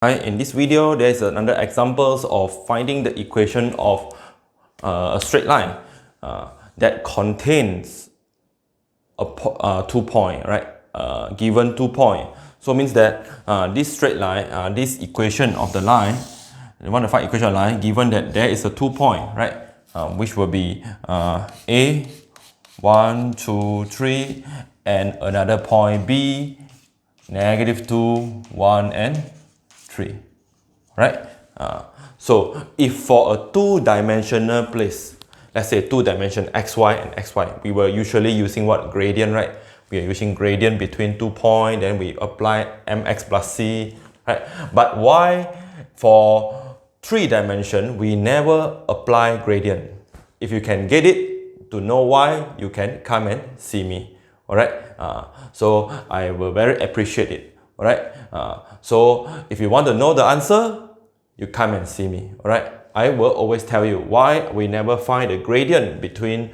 Right, in this video, there's another examples of finding the equation of a straight line that contains a 2 point, right? Given 2 point. So it means that this straight line, this equation of the line, you want to find equation of line given that there is a 2 point, right? Which will be A, 1, 2, 3, and another point B, -2, 1, and 3, right? So if for a two-dimensional place, let's say two-dimension xy and xy, we were usually using what? Gradient, right? We are using gradient between 2 points, then we apply mx plus c, right? But why for 3-dimension we never apply gradient? If you can get it to know why, you can come and see me. Alright, so I will very appreciate it. Alright, so if you want to know the answer, you come and see me. Alright, I will always tell you why we never find the gradient between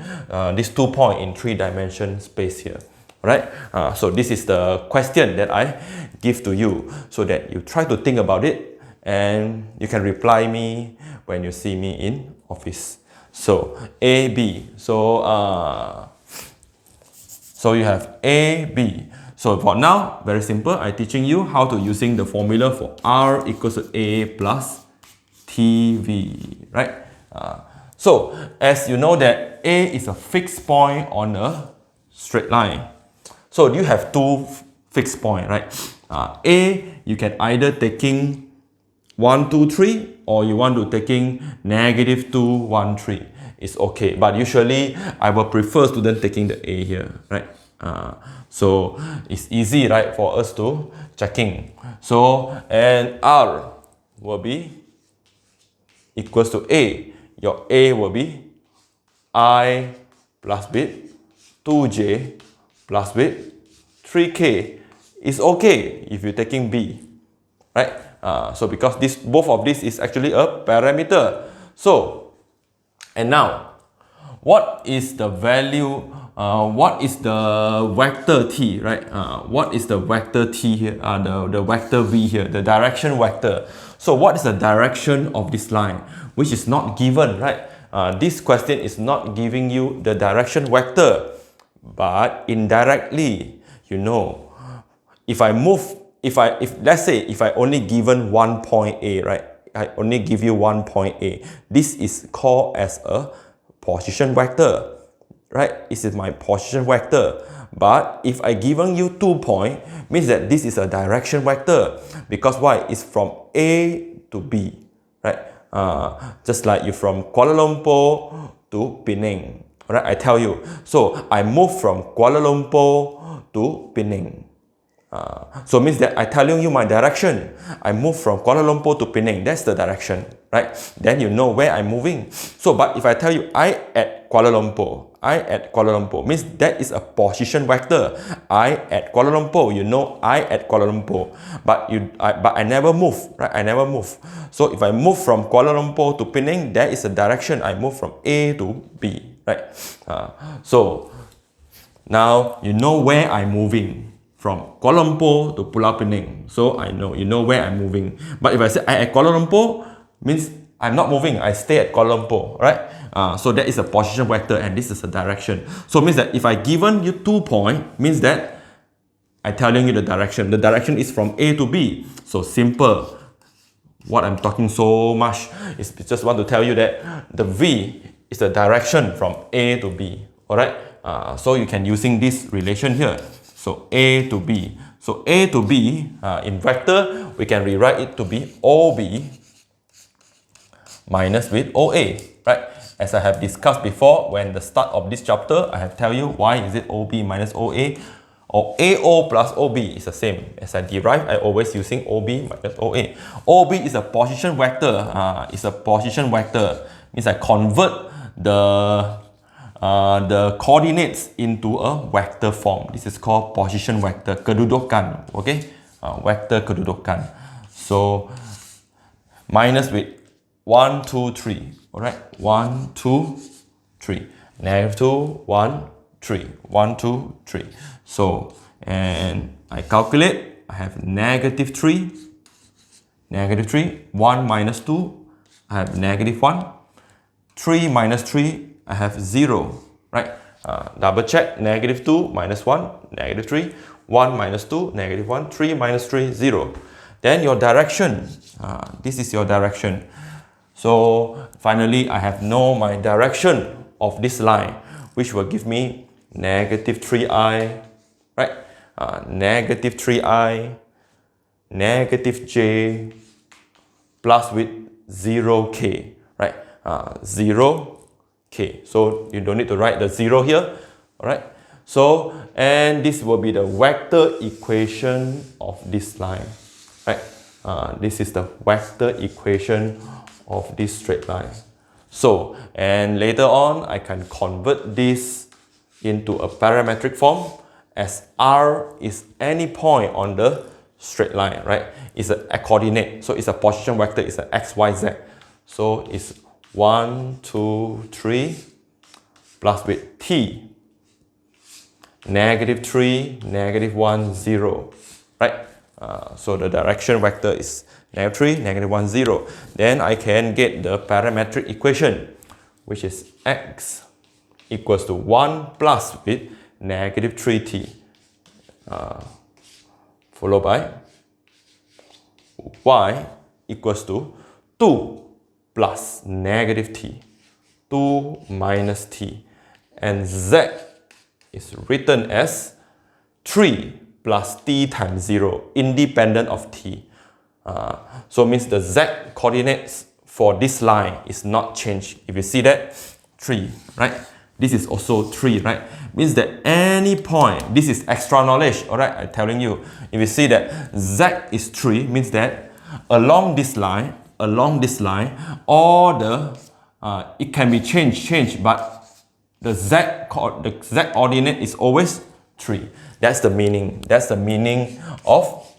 these 2 points in 3-dimension space here. Alright, so this is the question that I give to you so that you try to think about it and you can reply me when you see me in office. So A, B. So you have A, B. So for now, very simple. I'm teaching you how to using the formula for R equals to A plus TV, right? So as you know that A is a fixed point on a straight line. So you have two fixed points, right? A, you can either taking 1, 2, 3, or you want to taking -2, 1, 3. It's okay, but usually I will prefer student taking the A here, right? So it's easy, right, for us to checking. So and R will be equals to A. Your A will be I plus bit 2J plus bit 3K. It's okay if you're taking B, right? So because both of this is actually a parameter. So and now, what is the value? What is the vector t, right? What is the vector t here? The vector v here, the direction vector. So what is the direction of this line, which is not given, right? This question is not giving you the direction vector, but indirectly, you know, if I move, let's say if I only given 1 point A, right? I only give you 1 point A. This is called as a position vector, right? This is my position vector. But if I given you 2 points, means that this is a direction vector. Because why? It's from A to B, right? Just like you from Kuala Lumpur to Penang, right? I tell you. So I move from Kuala Lumpur to Penang. So it means that I'm telling you my direction. I move from Kuala Lumpur to Penang. That's the direction, right? Then you know where I'm moving. So, but if I tell you I at Kuala Lumpur, means that is a position vector. I at Kuala Lumpur, you know I at Kuala Lumpur. But I never move, right? I never move. So if I move from Kuala Lumpur to Penang, that is a direction. I move from A to B, right? So now you know where I'm moving. From Kuala Lumpur to Pulau Penang. So I know, you know where I'm moving. But if I say I at Kuala Lumpur, means I'm not moving, I stay at Kuala Lumpur, right? So that is a position vector and this is a direction. So it means that if I given you 2 points, means that I'm telling you the direction. The direction is from A to B. So simple. What I'm talking so much is just want to tell you that the V is the direction from A to B, alright? So you can using this relation here. So A to B. So A to B, in vector, we can rewrite it to be OB minus with OA, right? As I have discussed before, when the start of this chapter, I have tell you why is it OB minus OA, or AO plus OB is the same. As I derive, I always using OB minus OA. OB is a position vector. It's a position vector. Means I convert the coordinates into a vector form. This is called position vector, kedudukan, okay? Vector kedudukan. So minus with 1, 2, 3, alright? 1, 2, 3, -2, 1, 3, 1, 2, 3. So, and I calculate, I have -3 negative 3, 1 minus 2, I have negative 1, 3 minus 3, I have 0, right? Double check, negative 2 minus 1, negative 3, 1 minus 2, negative 1, 3 minus 3, 0. Then your direction, this is your direction. So finally, I have know my direction of this line, which will give me negative 3i, right? Negative 3i, negative j, plus with 0k, right? 0k. So you don't need to write the 0 here, all right? So, and this will be the vector equation of this line, right? This is the vector equation of this straight line. So, and later on, I can convert this into a parametric form as R is any point on the straight line, right? It's a coordinate, so it's a position vector, it's a x, y, z. So it's 1, 2, 3 plus with t, negative 3, negative 1, 0, right? So the direction vector is negative 3, negative 1, 0. Then I can get the parametric equation, which is x equals to 1 plus with negative 3t, followed by y equals to 2 plus negative t, 2 minus t, and z is written as 3 plus t times 0, independent of t. So means the z coordinates for this line is not changed. If you see that, 3, right? This is also 3, right? Means that any point, this is extra knowledge, all right? I'm telling you. If you see that z is 3, means that along this line, all the, it can be changed, but the z coordinate is always 3. That's the meaning. That's the meaning of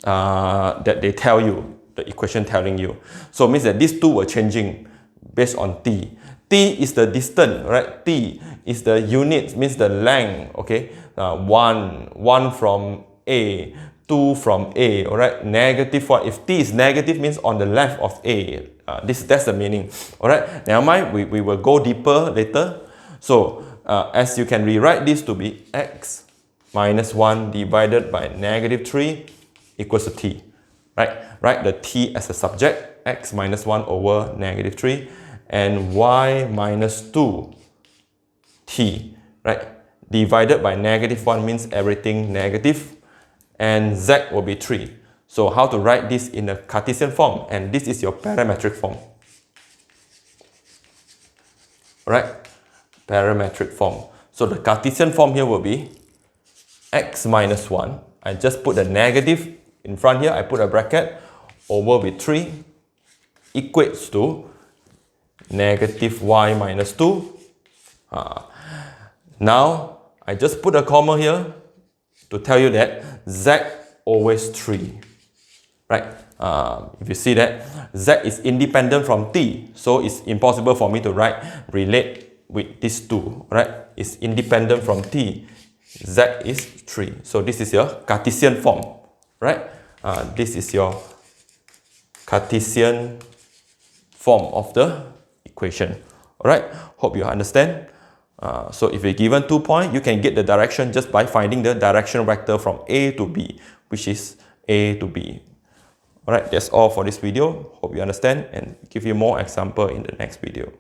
that they tell you, the equation telling you. So it means that these two were changing based on t. T is the distance, right? T is the unit, means the length, okay? 1 from A, 2 from A, all right? Negative 1. If t is negative, means on the left of A. That's the meaning, all right? Never mind, we will go deeper later. So, as you can rewrite this to be x minus 1 divided by negative 3 equals to t, right? Write the t as a subject, x minus 1 over negative 3, and y minus 2 t, right? Divided by negative 1 means everything negative, and z will be 3. So how to write this in a Cartesian form? And this is your parametric form. Alright? Parametric form. So the Cartesian form here will be x minus 1. I just put the negative in front here. I put a bracket over with 3 equates to negative y minus 2. Now, I just put a comma here to tell you that z always 3. Right? If you see that, z is independent from t, so it's impossible for me to relate with these two. Right? It's independent from t. Z is 3. So this is your Cartesian form. Right? This is your Cartesian form of the equation. Alright, hope you understand. So if you're given 2 points, you can get the direction just by finding the direction vector from A to B, which is A to B. Alright, that's all for this video. Hope you understand and give you more example in the next video.